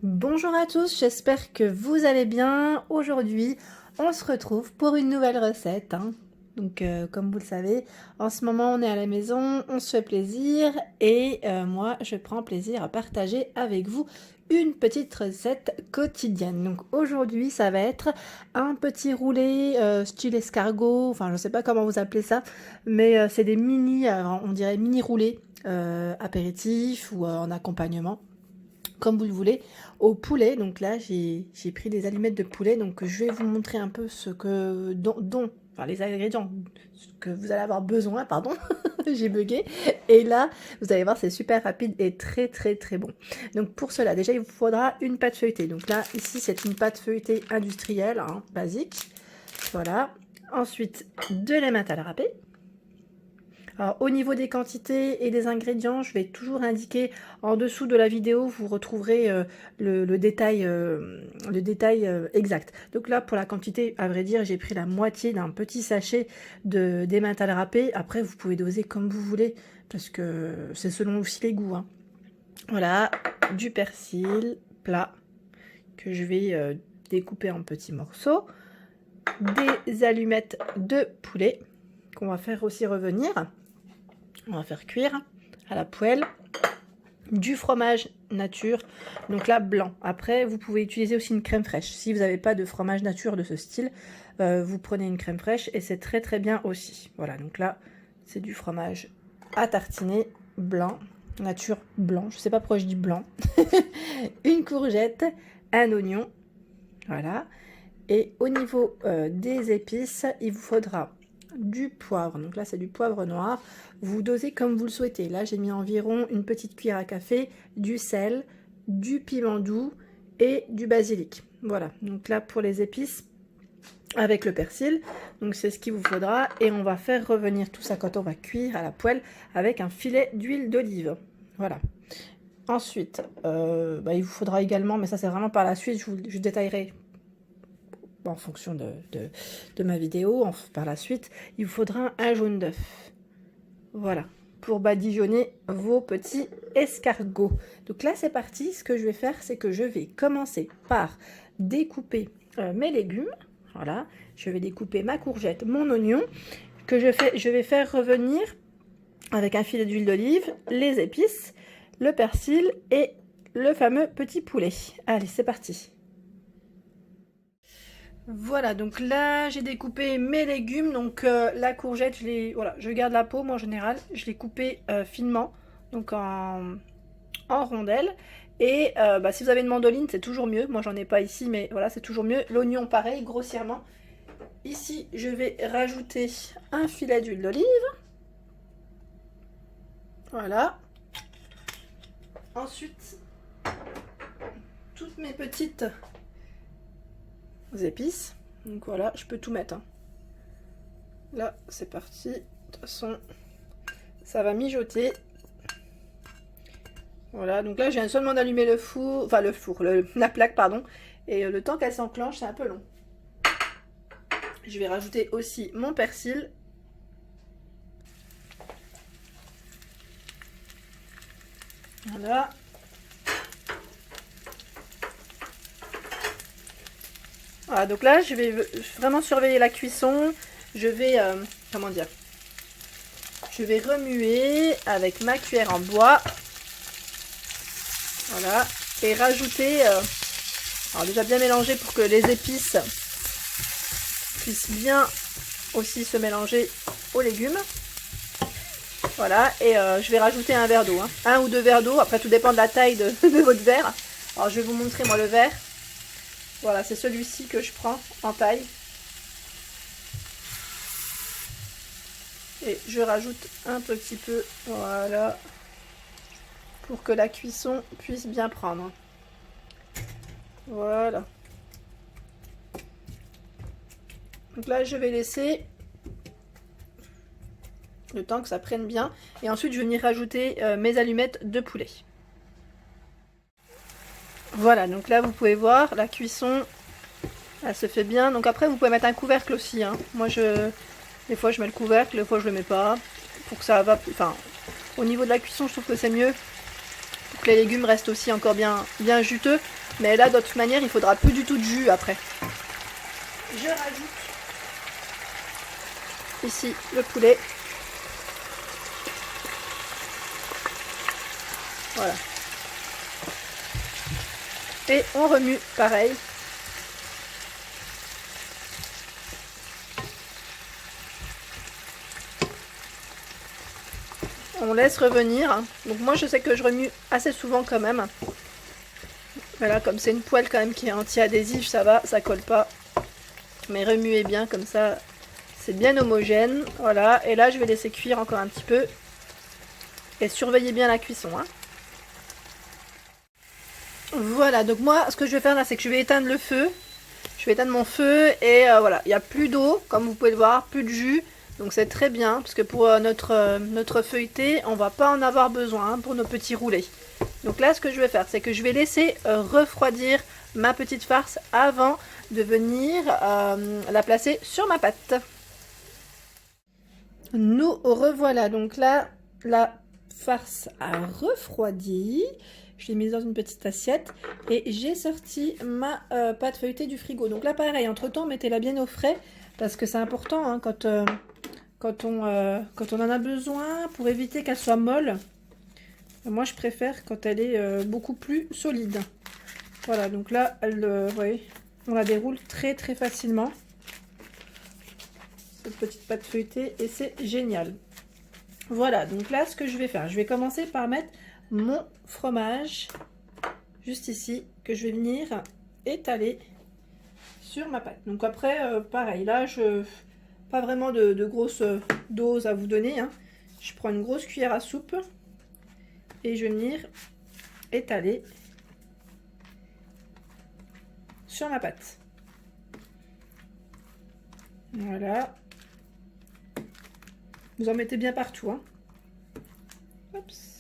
Bonjour à tous, j'espère que vous allez bien. Aujourd'hui, on se retrouve pour une nouvelle recette. Donc, comme vous le savez, en ce moment, on est à la maison, on se fait plaisir et moi, je prends plaisir à partager avec vous une petite recette quotidienne. Donc, aujourd'hui, ça va être un petit roulé style escargot. Enfin, je ne sais pas comment vous appelez ça, mais c'est des mini, on dirait mini roulés apéritifs ou en accompagnement, comme vous le voulez, au poulet. Donc là, j'ai pris des allumettes de poulet, donc je vais vous montrer un peu ce que enfin les ingrédients que vous allez avoir besoin, pardon, j'ai bugué. Et là, vous allez voir, c'est super rapide et très très très bon. Donc pour cela, déjà, il vous faudra une pâte feuilletée. Donc là, ici, c'est une pâte feuilletée industrielle, basique. Voilà. Ensuite, de l'emmental râpé. Alors, au niveau des quantités et des ingrédients, je vais toujours indiquer en dessous de la vidéo, vous retrouverez le détail exact. Donc là, pour la quantité, à vrai dire, j'ai pris la moitié d'un petit sachet d'emmental râpé. Après, vous pouvez doser comme vous voulez, parce que c'est selon aussi les goûts. Voilà, du persil plat que je vais découper en petits morceaux. Des allumettes de poulet qu'on va faire aussi revenir. On va faire cuire à la poêle. Du fromage nature, donc là blanc. Après, vous pouvez utiliser aussi une crème fraîche. Si vous n'avez pas de fromage nature de ce style, vous prenez une crème fraîche et c'est très très bien aussi. Voilà, donc là, c'est du fromage à tartiner blanc, nature blanc. Je sais pas pourquoi je dis blanc. Une courgette, un oignon, voilà. Et au niveau des épices, il vous faudra du poivre, donc là c'est du poivre noir, vous dosez comme vous le souhaitez. Là j'ai mis environ une petite cuillère à café, du sel, du piment doux et du basilic. Voilà, donc là pour les épices avec le persil, donc c'est ce qu'il vous faudra, et on va faire revenir tout ça quand on va cuire à la poêle avec un filet d'huile d'olive. Voilà. Ensuite, il vous faudra également, mais ça c'est vraiment par la suite, je détaillerai en fonction de ma vidéo, par la suite, il vous faudra un jaune d'œuf. Voilà, pour badigeonner vos petits escargots. Donc là, c'est parti. Ce que je vais faire, c'est que je vais commencer par découper mes légumes. Voilà, je vais découper ma courgette, mon oignon, que je vais faire revenir avec un filet d'huile d'olive, les épices, le persil et le fameux petit poulet. Allez, c'est parti. Voilà, donc là j'ai découpé mes légumes. Donc la courgette, je garde la peau, moi en général, je l'ai coupée finement, donc en rondelles. Et si vous avez une mandoline, c'est toujours mieux. Moi j'en ai pas ici, mais voilà, c'est toujours mieux. L'oignon pareil, grossièrement. Ici je vais rajouter un filet d'huile d'olive. Voilà. Ensuite, toutes mes petites épices. Donc voilà, je peux tout mettre. Là, c'est parti. De toute façon, ça va mijoter. Voilà, donc là, je viens seulement d'allumer le four, enfin la plaque, pardon. Et le temps qu'elle s'enclenche, c'est un peu long. Je vais rajouter aussi mon persil. Voilà. Voilà, donc là, je vais vraiment surveiller la cuisson. Je vais, comment dire, je vais remuer avec ma cuillère en bois. Voilà. Et rajouter, alors déjà bien mélanger pour que les épices puissent bien aussi se mélanger aux légumes. Voilà. Et je vais rajouter un verre d'eau. Un ou deux verres d'eau. Après, tout dépend de la taille de votre verre. Alors, je vais vous montrer, moi, le verre. Voilà, c'est celui-ci que je prends en taille. Et je rajoute un petit peu, voilà, pour que la cuisson puisse bien prendre. Voilà. Donc là, je vais laisser le temps que ça prenne bien. Et ensuite, je vais venir rajouter mes allumettes de poulet. Voilà, donc là vous pouvez voir la cuisson, elle se fait bien. Donc après vous pouvez mettre un couvercle aussi. Moi des fois je mets le couvercle, des fois je le mets pas, pour que ça va. Enfin, au niveau de la cuisson, je trouve que c'est mieux pour que les légumes restent aussi encore bien juteux. Mais là, de toute manière, il faudra plus du tout de jus après. Je rajoute ici le poulet. Voilà. Et on remue pareil. On laisse revenir. Donc moi je sais que je remue assez souvent quand même. Voilà, comme c'est une poêle quand même qui est anti-adhésif, ça va, ça colle pas. Mais remuez bien comme ça, c'est bien homogène. Voilà, et là je vais laisser cuire encore un petit peu. Et surveillez bien la cuisson. Hein. Voilà, donc moi ce que je vais faire là, c'est que je vais éteindre le feu. Je vais éteindre mon feu et voilà, il n'y a plus d'eau, comme vous pouvez le voir, plus de jus. Donc c'est très bien, parce que pour notre feuilleté, on va pas en avoir besoin hein, pour nos petits roulés. Donc là, ce que je vais faire, c'est que je vais laisser refroidir ma petite farce avant de venir la placer sur ma pâte. Nous revoilà, donc là, la farce a refroidi. Je l'ai mise dans une petite assiette et j'ai sorti ma pâte feuilletée du frigo. Donc là, pareil, entre-temps, mettez-la bien au frais parce que c'est important hein, quand on en a besoin pour éviter qu'elle soit molle. Moi, je préfère quand elle est beaucoup plus solide. Voilà, donc là, vous voyez, on la déroule très très facilement. Cette petite pâte feuilletée et c'est génial. Voilà, donc là, ce que je vais faire, je vais commencer par mettre mon fromage juste ici que je vais venir étaler sur ma pâte. Donc après pareil, là pas vraiment de grosse dose à vous donner hein. Je prends une grosse cuillère à soupe et je vais venir étaler sur ma pâte. Voilà, vous en mettez bien partout hein. Oups.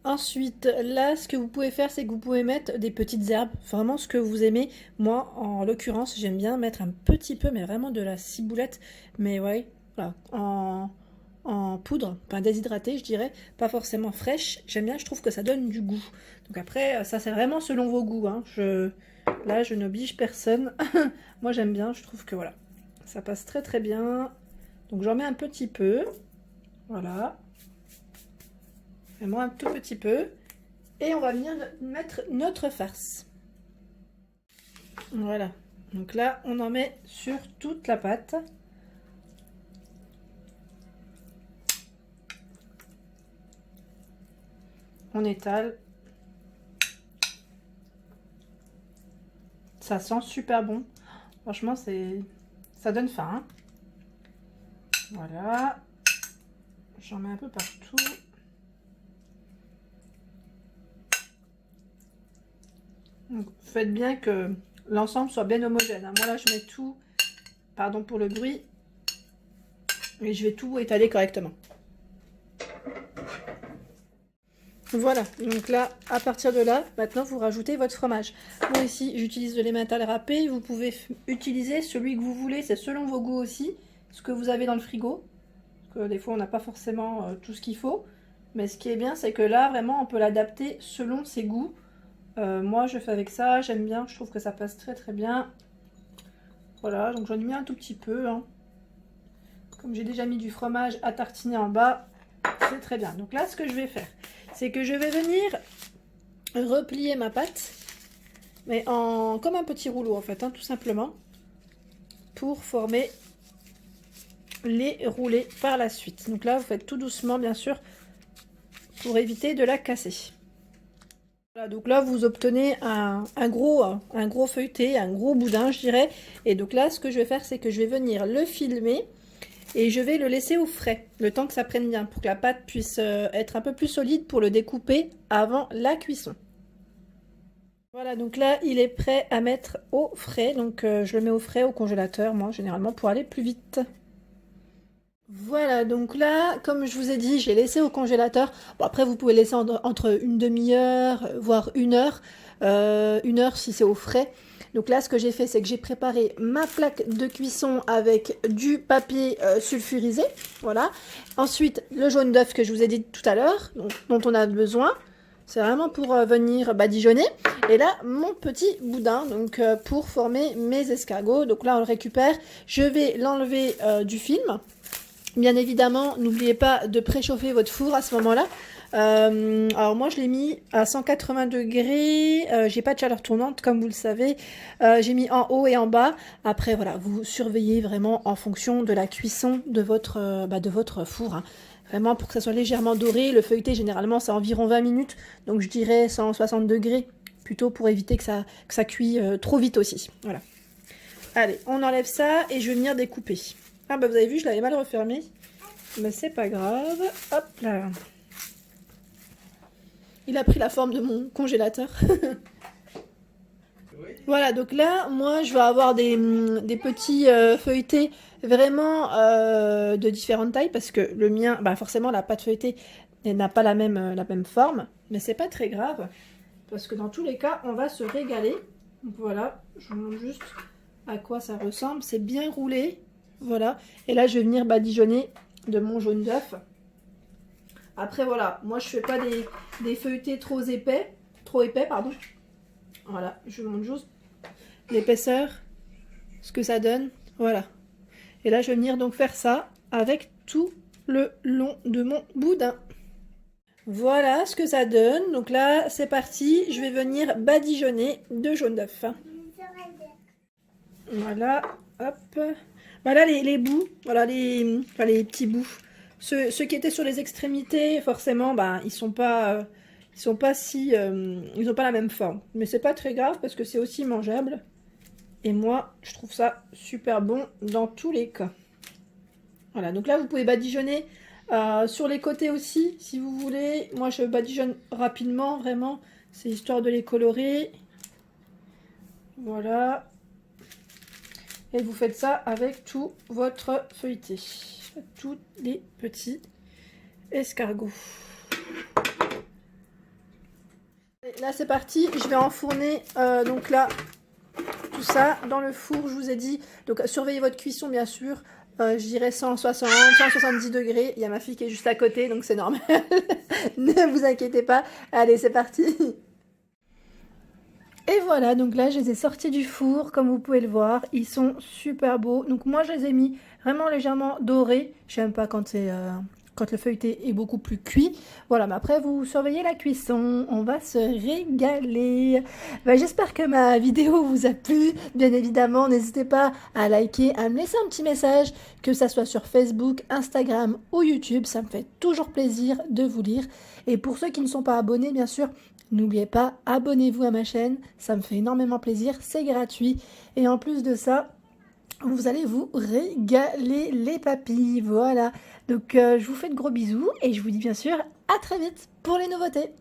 Ensuite, là, ce que vous pouvez faire, c'est que vous pouvez mettre des petites herbes, vraiment ce que vous aimez. Moi, en l'occurrence, j'aime bien mettre un petit peu, mais vraiment de la ciboulette, mais ouais, voilà, en poudre, enfin déshydratée, je dirais, pas forcément fraîche. J'aime bien, je trouve que ça donne du goût. Donc après, ça c'est vraiment selon vos goûts. Hein. Là, je n'oblige personne. Moi, j'aime bien, je trouve que voilà, ça passe très très bien. Donc j'en mets un petit peu, voilà. Vraiment un tout petit peu. Et on va venir mettre notre farce. Voilà. Donc là, on en met sur toute la pâte. On étale. Ça sent super bon. Franchement, ça donne faim. Hein. Voilà. J'en mets un peu partout. Donc, faites bien que l'ensemble soit bien homogène. Moi là je mets tout, pardon pour le bruit, et je vais tout étaler correctement. Voilà, donc là, à partir de là, maintenant vous rajoutez votre fromage. Moi ici, j'utilise de l'emmental râpé, vous pouvez utiliser celui que vous voulez, c'est selon vos goûts aussi, ce que vous avez dans le frigo. Parce que des fois on n'a pas forcément tout ce qu'il faut, mais ce qui est bien c'est que là, vraiment on peut l'adapter selon ses goûts. Moi je fais avec ça, j'aime bien, je trouve que ça passe très très bien. Voilà, donc j'en ai mis un tout petit peu. Hein. Comme j'ai déjà mis du fromage à tartiner en bas, c'est très bien. Donc là ce que je vais faire, c'est que je vais venir replier ma pâte, mais comme un petit rouleau en fait, hein, tout simplement, pour former les roulés par la suite. Donc là vous faites tout doucement bien sûr, pour éviter de la casser. Voilà, donc là vous obtenez un gros feuilleté, un gros boudin je dirais. Et donc là ce que je vais faire c'est que je vais venir le filmer et je vais le laisser au frais, le temps que ça prenne bien, pour que la pâte puisse être un peu plus solide pour le découper avant la cuisson. Voilà, donc là il est prêt à mettre au frais, donc je le mets au frais au congélateur, moi généralement pour aller plus vite. Voilà, donc là, comme je vous ai dit, j'ai laissé au congélateur. Bon, après, vous pouvez laisser entre une demi-heure, voire 1 heure. 1 heure si c'est au frais. Donc là, ce que j'ai fait, c'est que j'ai préparé ma plaque de cuisson avec du papier sulfurisé. Voilà. Ensuite, le jaune d'œuf que je vous ai dit tout à l'heure, dont on a besoin. C'est vraiment pour venir badigeonner. Et là, mon petit boudin, donc pour former mes escargots. Donc là, on le récupère. Je vais l'enlever du film. Bien évidemment, n'oubliez pas de préchauffer votre four à ce moment-là. Alors moi, je l'ai mis à 180 degrés. J'ai pas de chaleur tournante, comme vous le savez. J'ai mis en haut et en bas. Après, voilà, vous surveillez vraiment en fonction de la cuisson de votre four. Hein. Vraiment pour que ça soit légèrement doré. Le feuilleté, généralement, c'est environ 20 minutes. Donc je dirais 160 degrés, plutôt pour éviter que ça cuit trop vite aussi. Voilà. Allez, on enlève ça et je vais venir découper. Ah bah vous avez vu, je l'avais mal refermé. Mais c'est pas grave. Hop là. Il a pris la forme de mon congélateur. Voilà, donc là, moi, je vais avoir des petits feuilletés vraiment de différentes tailles parce que le mien, bah forcément, la pâte feuilletée n'a pas la même forme. Mais c'est pas très grave parce que dans tous les cas, on va se régaler. Donc voilà, je vous montre juste à quoi ça ressemble. C'est bien roulé. Voilà. Et là, je vais venir badigeonner de mon jaune d'œuf. Après, voilà. Moi, je fais pas des feuilletés trop épais. Pardon. Voilà. Je vous montre juste l'épaisseur. Ce que ça donne. Voilà. Et là, je vais venir donc faire ça avec tout le long de mon boudin. Voilà ce que ça donne. Donc là, c'est parti. Je vais venir badigeonner de jaune d'œuf. Voilà. Hop. Voilà les bouts, voilà les petits bouts. Ceux qui étaient sur les extrémités, forcément, bah, ils sont pas si, ils n'ont pas la même forme. Mais c'est pas très grave parce que c'est aussi mangeable. Et moi, je trouve ça super bon dans tous les cas. Voilà, donc là, vous pouvez badigeonner sur les côtés aussi, si vous voulez. Moi, je badigeonne rapidement, vraiment. C'est histoire de les colorer. Voilà. Et vous faites ça avec tout votre feuilleté. Tous les petits escargots. Et là c'est parti, je vais enfourner donc là tout ça dans le four, je vous ai dit. Donc surveillez votre cuisson bien sûr. Je dirais 160, 170 degrés. Il y a ma fille qui est juste à côté, donc c'est normal. Ne vous inquiétez pas. Allez, c'est parti. Et voilà, donc là je les ai sortis du four, comme vous pouvez le voir, ils sont super beaux. Donc moi je les ai mis vraiment légèrement dorés, j'aime pas quand le feuilleté est beaucoup plus cuit. Voilà, mais après vous surveillez la cuisson, on va se régaler. J'espère que ma vidéo vous a plu, bien évidemment, n'hésitez pas à liker, à me laisser un petit message, que ça soit sur Facebook, Instagram ou YouTube, ça me fait toujours plaisir de vous lire. Et pour ceux qui ne sont pas abonnés, bien sûr, n'oubliez pas, abonnez-vous à ma chaîne, ça me fait énormément plaisir, c'est gratuit. Et en plus de ça, vous allez vous régaler les papilles, voilà. Donc je vous fais de gros bisous et je vous dis bien sûr à très vite pour les nouveautés.